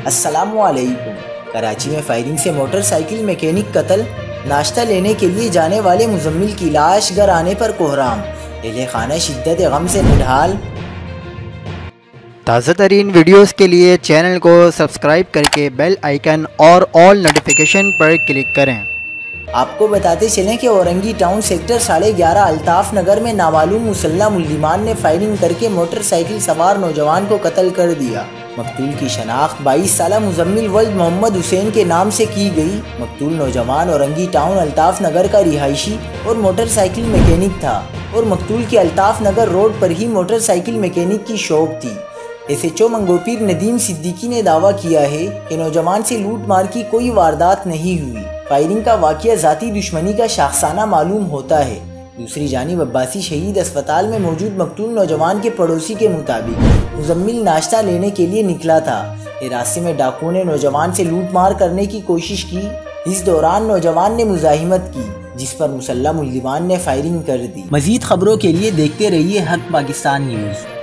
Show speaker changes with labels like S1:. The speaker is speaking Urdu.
S1: السلام علیکم۔ کراچی میں فائرنگ سے موٹر سائیکل میکینک قتل، ناشتہ لینے کے لیے جانے والے مزمل کی لاش گھر آنے پر کوہرام، اہل خانہ شدت غم سے نڈھال۔
S2: تازہ ترین ویڈیوز کے لیے چینل کو سبسکرائب کر کے بیل آئیکن اور آل نوٹیفیکیشن پر کلک کریں۔
S1: آپ کو بتاتے چلیں کہ اورنگی ٹاؤن سیکٹر 11.5 الطاف نگر میں نامعلوم مسلح ملزمان نے فائرنگ کر کے موٹر سائیکل سوار نوجوان کو قتل کر دیا۔ مقتول کی شناخت 22 سالہ مزمل ولد محمد حسین کے نام سے کی گئی۔ مقتول نوجوان اورنگی ٹاؤن الطاف نگر کا رہائشی اور موٹر سائیکل میکینک تھا اور مقتول کی الطاف نگر روڈ پر ہی موٹر سائیکل میکینک کی شاپ تھی۔ SHO منگوپیر ندیم صدیقی نے دعویٰ کیا ہے کہ نوجوان سے لوٹ مار کی کوئی واردات نہیں ہوئی۔ فائرنگ کا واقعہ ذاتی دشمنی کا شاخسانہ معلوم ہوتا ہے۔ دوسری جانب عباسی شہید اسپتال میں موجود مقتول نوجوان کے پڑوسی کے مطابق مزمل ناشتہ لینے کے لیے نکلا تھا کہ راستے میں ڈاکوؤں نے نوجوان سے لوٹ مار کرنے کی کوشش کی۔ اس دوران نوجوان نے مزاحمت کی جس پر مسلح ملزمان نے فائرنگ کر دی۔ مزید خبروں کے لیے دیکھتے رہیے حق پاکستان نیوز۔